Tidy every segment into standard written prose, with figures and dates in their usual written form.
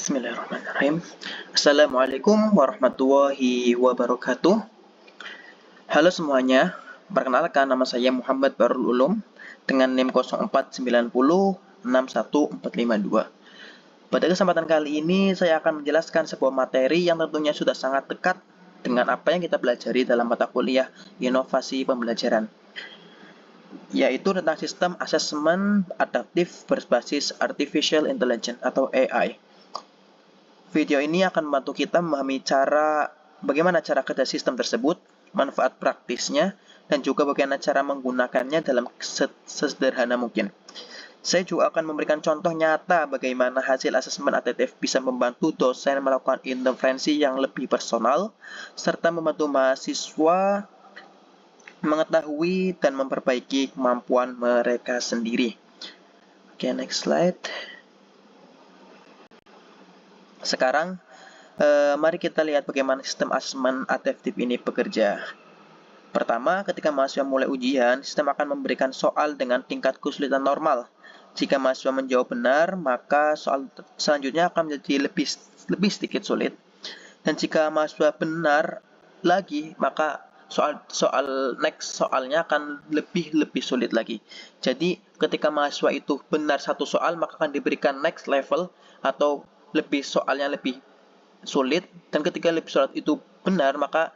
Bismillahirrahmanirrahim. Assalamualaikum warahmatullahi wabarakatuh. Halo semuanya, perkenalkan nama saya Muhammad Barul Ulum dengan NIM 0490614452. Pada kesempatan kali ini saya akan menjelaskan sebuah materi yang tentunya sudah sangat dekat dengan apa yang kita pelajari dalam mata kuliah inovasi pembelajaran, yaitu tentang sistem asesmen adaptif berbasis Artificial Intelligence atau AI. Video ini akan membantu kita memahami bagaimana cara kerja sistem tersebut, manfaat praktisnya, dan juga bagaimana cara menggunakannya dalam sesederhana mungkin. Saya juga akan memberikan contoh nyata bagaimana hasil asesmen adaptif bisa membantu dosen melakukan intervensi yang lebih personal, serta membantu mahasiswa mengetahui dan memperbaiki kemampuan mereka sendiri. Oke, next slide. Sekarang, mari kita lihat bagaimana sistem asesmen adaptif ini bekerja. Pertama, ketika mahasiswa mulai ujian, sistem akan memberikan soal dengan tingkat kesulitan normal. Jika mahasiswa menjawab benar, maka soal selanjutnya akan menjadi lebih sedikit sulit. Dan jika mahasiswa benar lagi, maka soalnya akan lebih sulit lagi. Jadi, ketika mahasiswa itu benar satu soal, maka akan diberikan next level atau soalnya lebih sulit, dan ketika lebih sulit itu benar, maka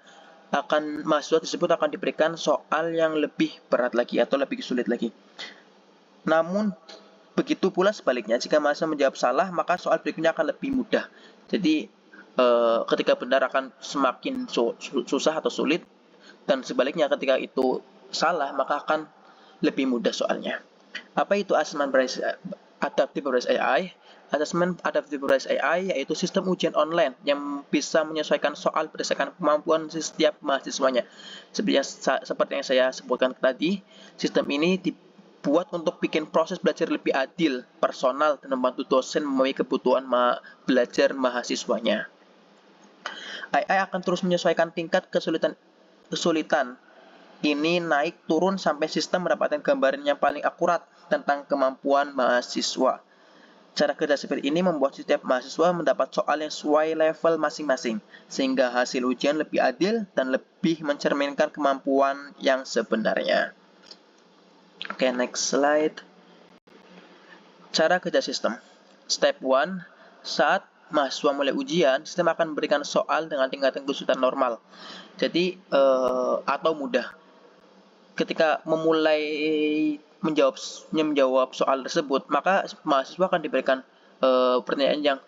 mahasiswa tersebut akan diberikan soal yang lebih berat lagi atau lebih sulit lagi. Namun begitu pula sebaliknya, jika mahasiswa menjawab salah, maka soal berikutnya akan lebih mudah. Jadi ketika benar akan semakin susah atau sulit, dan sebaliknya ketika itu salah maka akan lebih mudah soalnya. Apa itu asesmen adaptif berbasis AI? Asesmen adaptif berbasis AI yaitu sistem ujian online yang bisa menyesuaikan soal berdasarkan kemampuan setiap mahasiswanya. Seperti yang saya sebutkan tadi, sistem ini dibuat untuk bikin proses belajar lebih adil, personal, dan membantu dosen memenuhi kebutuhan belajar mahasiswanya. AI akan terus menyesuaikan tingkat kesulitan ini naik turun sampai sistem mendapatkan gambaran yang paling akurat tentang kemampuan mahasiswa. Cara kerja seperti ini membuat setiap mahasiswa mendapat soal yang sesuai level masing-masing, sehingga hasil ujian lebih adil dan lebih mencerminkan kemampuan yang sebenarnya. Oke, next slide. Cara kerja sistem. Step 1, saat mahasiswa mulai ujian, sistem akan memberikan soal dengan tingkatan kesulitan normal. Jadi, atau mudah. Ketika memulai menjawab soal tersebut, maka mahasiswa akan diberikan pertanyaan yang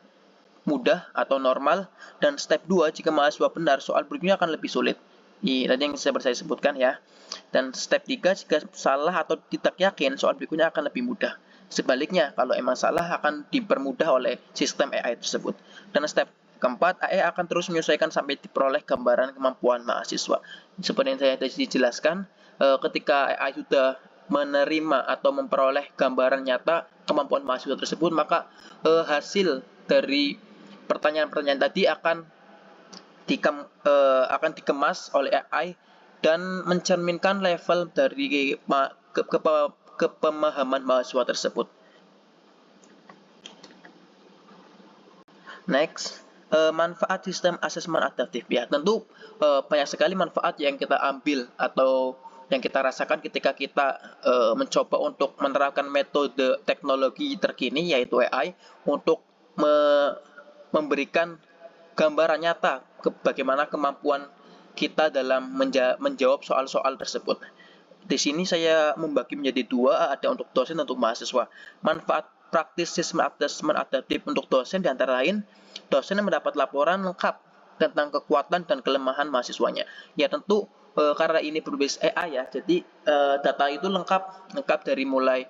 mudah atau normal, dan step 2, jika mahasiswa benar, soal berikutnya akan lebih sulit. Tadi yang saya sebutkan ya. Dan step 3, jika salah atau tidak yakin, soal berikutnya akan lebih mudah. Sebaliknya, kalau emang salah akan dipermudah oleh sistem AI tersebut. Dan step keempat, AI akan terus menyesuaikan sampai diperoleh gambaran kemampuan mahasiswa. Seperti yang saya tadi jelaskan, ketika AI sudah menerima atau memperoleh gambaran nyata kemampuan mahasiswa tersebut, maka hasil dari pertanyaan-pertanyaan tadi akan dikemas oleh AI dan mencerminkan level dari kepemahaman mahasiswa tersebut. Next, manfaat sistem asesmen adaptif. Ya, tentu banyak sekali manfaat yang kita ambil atau yang kita rasakan ketika kita mencoba untuk menerapkan metode teknologi terkini yaitu AI untuk memberikan gambaran nyata bagaimana kemampuan kita dalam menjawab soal-soal tersebut. Di sini saya membagi menjadi dua, ada untuk dosen dan untuk mahasiswa. Manfaat praktis sistem asesmen adaptif untuk dosen di antara lain, dosen yang mendapat laporan lengkap tentang kekuatan dan kelemahan mahasiswanya. Ya tentu karena ini berbasis AI ya, jadi data itu lengkap dari mulai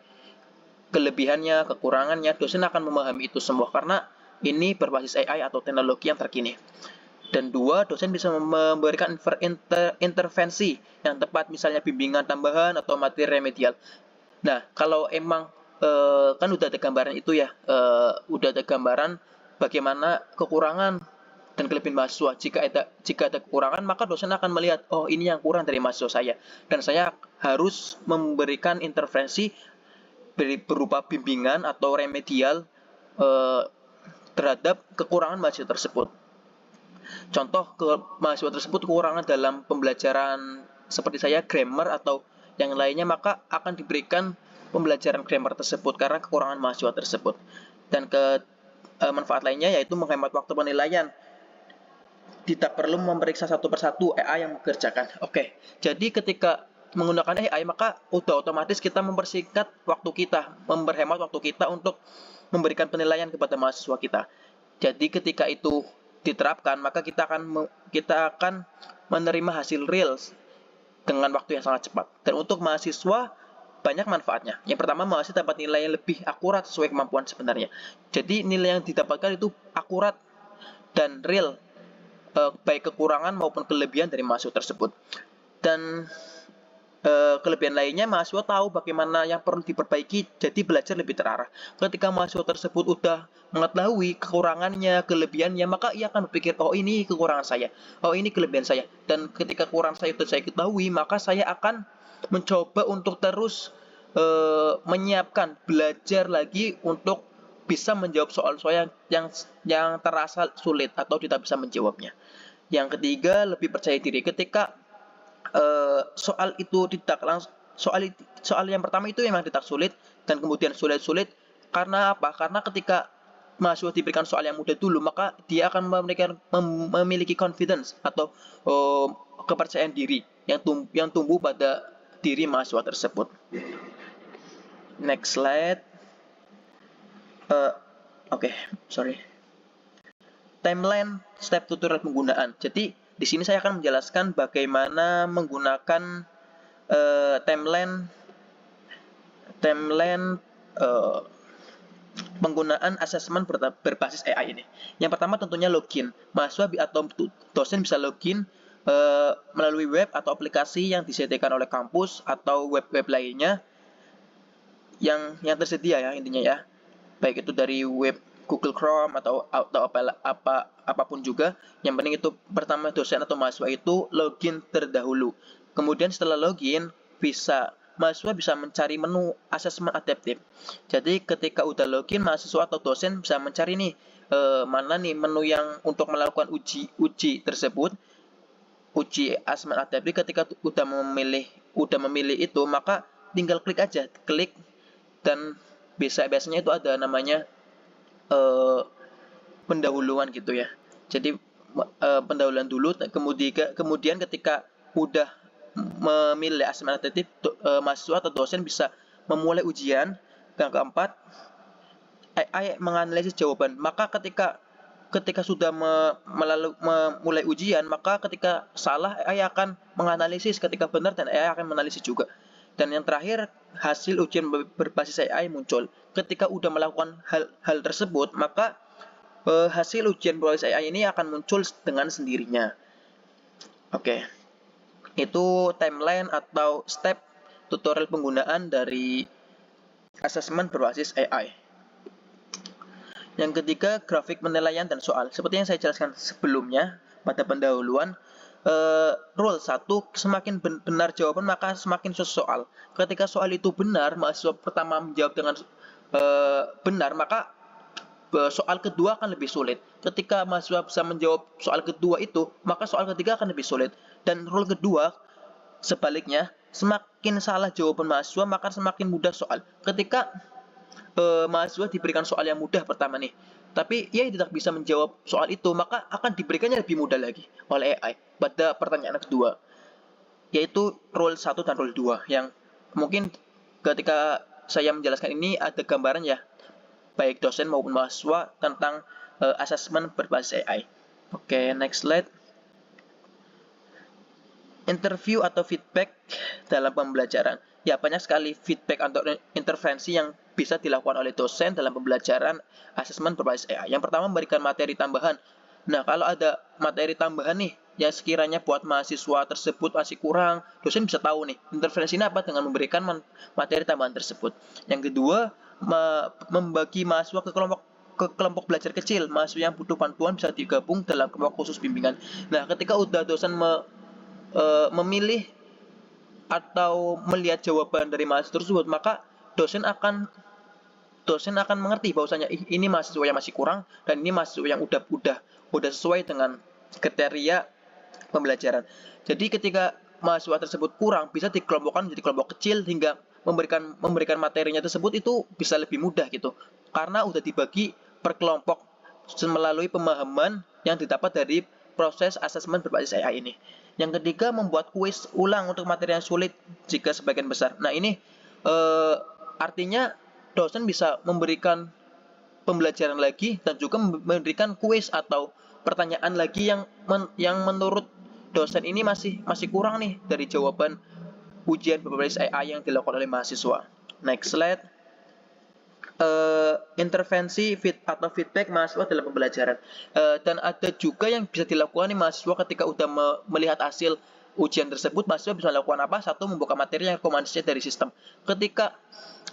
kelebihannya, kekurangannya, dosen akan memahami itu semua karena ini berbasis AI atau teknologi yang terkini. Dan dua, dosen bisa memberikan intervensi yang tepat, misalnya bimbingan tambahan atau materi remedial. Nah, kalau emang kan udah ada gambaran itu ya, udah ada gambaran bagaimana kekurangan dan kelebihan mahasiswa. Jika ada kekurangan, maka dosen akan melihat, oh ini yang kurang dari mahasiswa saya, dan saya harus memberikan intervensi berupa bimbingan atau remedial terhadap kekurangan mahasiswa tersebut. Contoh mahasiswa tersebut kekurangan dalam pembelajaran seperti saya grammar atau yang lainnya, maka akan diberikan pembelajaran grammar tersebut karena kekurangan mahasiswa tersebut. Dan manfaat lainnya yaitu menghemat waktu penilaian. Tidak perlu memeriksa satu persatu AI yang mengerjakan. Oke, jadi ketika menggunakan AI maka udah otomatis kita mempersingkat waktu kita, memperhemat waktu kita untuk memberikan penilaian kepada mahasiswa kita. Jadi ketika itu diterapkan maka kita akan menerima hasil real dengan waktu yang sangat cepat. Dan untuk mahasiswa banyak manfaatnya. Yang pertama, mahasiswa dapat nilai yang lebih akurat sesuai kemampuan sebenarnya. Jadi nilai yang didapatkan itu akurat dan real, baik kekurangan maupun kelebihan dari mahasiswa tersebut. Dan kelebihan lainnya, mahasiswa tahu bagaimana yang perlu diperbaiki, jadi belajar lebih terarah. Ketika mahasiswa tersebut udah mengetahui kekurangannya, kelebihannya, maka ia akan berpikir, oh ini kekurangan saya, oh ini kelebihan saya. Dan ketika kekurangan saya itu saya ketahui, maka saya akan mencoba untuk terus menyiapkan, belajar lagi untuk bisa menjawab soal-soal yang terasa sulit atau tidak bisa menjawabnya. Yang ketiga, lebih percaya diri. Ketika soal itu tidak langsung, soal yang pertama itu memang tidak sulit dan kemudian sulit-sulit. Karena apa? Karena ketika mahasiswa diberikan soal yang mudah dulu, maka dia akan memiliki confidence atau kepercayaan diri yang tumbuh pada diri mahasiswa tersebut. Next slide. Sorry. Timeline step tutorial penggunaan. Jadi di sini saya akan menjelaskan bagaimana menggunakan timeline penggunaan asesmen berbasis AI ini. Yang pertama tentunya login. Mahasiswa atau dosen bisa login melalui web atau aplikasi yang disediakan oleh kampus atau web-web lainnya yang tersedia ya, intinya ya. Baik itu dari web Google Chrome atau apapun juga. Yang penting itu pertama dosen atau mahasiswa itu login terdahulu. Kemudian setelah login mahasiswa bisa mencari menu asesmen adaptif. Jadi ketika udah login, mahasiswa atau dosen bisa mencari nih mana nih menu yang untuk melakukan uji tersebut, uji asesmen adaptif. Ketika udah memilih itu, maka tinggal klik aja, dan biasanya itu ada namanya pendahuluan gitu ya. Jadi pendahuluan dulu, kemudian ketika udah memilih asesmen adaptif, mahasiswa atau dosen bisa memulai ujian. Yang keempat, AI menganalisis jawaban. Maka ketika sudah memulai ujian, maka ketika salah AI akan menganalisis, ketika benar dan AI akan menganalisis juga. Dan yang terakhir, hasil ujian berbasis AI muncul. Ketika udah melakukan hal tersebut, maka hasil ujian berbasis AI ini akan muncul dengan sendirinya. Oke. Itu timeline atau step tutorial penggunaan dari asesmen berbasis AI. Yang ketiga, grafik penilaian dan soal. Seperti yang saya jelaskan sebelumnya pada pendahuluan, rule 1, semakin benar jawaban maka semakin soal. Ketika soal itu benar, mahasiswa pertama menjawab dengan benar, maka soal kedua akan lebih sulit. Ketika mahasiswa bisa menjawab soal kedua itu, maka soal ketiga akan lebih sulit. Dan rule kedua, sebaliknya, semakin salah jawaban mahasiswa, maka semakin mudah soal. Ketika mahasiswa diberikan soal yang mudah pertama nih, tapi ia tidak bisa menjawab soal itu, maka akan diberikannya lebih mudah lagi oleh AI pada pertanyaan kedua, yaitu rule 1 dan rule 2, yang mungkin ketika saya menjelaskan ini ada gambaran ya, baik dosen maupun mahasiswa tentang asesmen berbasis AI. Oke, next slide. Interview atau feedback dalam pembelajaran. Ya, banyak sekali feedback atau intervensi yang bisa dilakukan oleh dosen dalam pembelajaran asesmen berbasis AI. Yang pertama, memberikan materi tambahan. Nah, kalau ada materi tambahan nih, yang sekiranya buat mahasiswa tersebut masih kurang, dosen bisa tahu nih, intervensinya apa dengan memberikan materi tambahan tersebut. Yang kedua, membagi mahasiswa ke kelompok belajar kecil. Mahasiswa yang butuh bantuan bisa digabung dalam kelompok khusus bimbingan. Nah, ketika udah dosen memilih atau melihat jawaban dari mahasiswa tersebut, maka dosen akan dosen akan mengerti bahwasanya ini mahasiswa yang masih kurang dan ini mahasiswa yang udah sesuai dengan kriteria pembelajaran. Jadi ketika mahasiswa tersebut kurang bisa dikelompokkan menjadi kelompok kecil hingga memberikan materinya tersebut itu bisa lebih mudah gitu. Karena udah dibagi per kelompok melalui pemahaman yang didapat dari proses asesmen berbasis AI ini. Yang ketiga, membuat kuis ulang untuk materi yang sulit jika sebagian besar. Nah, ini artinya dosen bisa memberikan pembelajaran lagi dan juga memberikan kuis atau pertanyaan lagi yang menurut dosen ini masih kurang nih dari jawaban ujian berbasis AI yang dilakukan oleh mahasiswa. Next slide. Intervensi atau feedback mahasiswa dalam pembelajaran. Dan ada juga yang bisa dilakukan nih mahasiswa ketika udah melihat hasil ujian tersebut, mahasiswa bisa melakukan apa? Satu, membuka materi yang rekomendasinya dari sistem. Ketika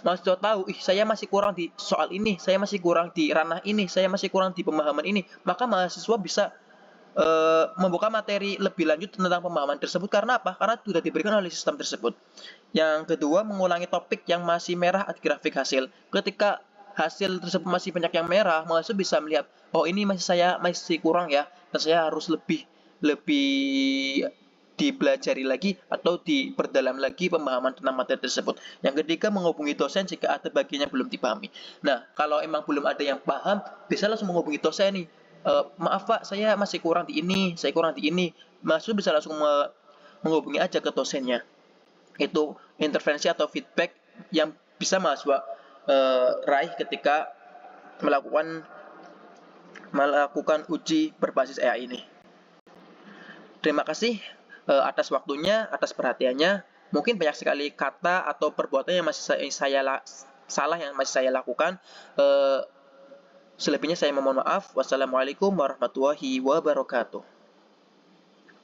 mahasiswa tahu, saya masih kurang di soal ini, saya masih kurang di ranah ini, saya masih kurang di pemahaman ini, maka mahasiswa bisa membuka materi lebih lanjut tentang pemahaman tersebut. Karena apa? Karena sudah diberikan oleh sistem tersebut. Yang kedua, mengulangi topik yang masih merah di grafik hasil. Ketika hasil tersebut masih banyak yang merah, mahasiswa bisa melihat, oh ini saya masih kurang ya, dan saya harus lebih dipelajari lagi atau diperdalam lagi pemahaman tentang materi tersebut. Yang ketiga, menghubungi dosen jika ada bagian yang belum dipahami. Nah, kalau emang belum ada yang paham, bisa langsung menghubungi dosen nih. Maaf Pak, saya masih kurang di ini, saya kurang di ini. Mahasiswa bisa langsung menghubungi aja ke dosennya. Itu intervensi atau feedback yang bisa mahasiswa raih ketika melakukan uji berbasis AI ini. Terima kasih atas waktunya, atas perhatiannya. Mungkin banyak sekali kata atau perbuatan yang masih salah yang masih saya lakukan. Selebihnya saya mohon maaf. Wassalamualaikum warahmatullahi wabarakatuh.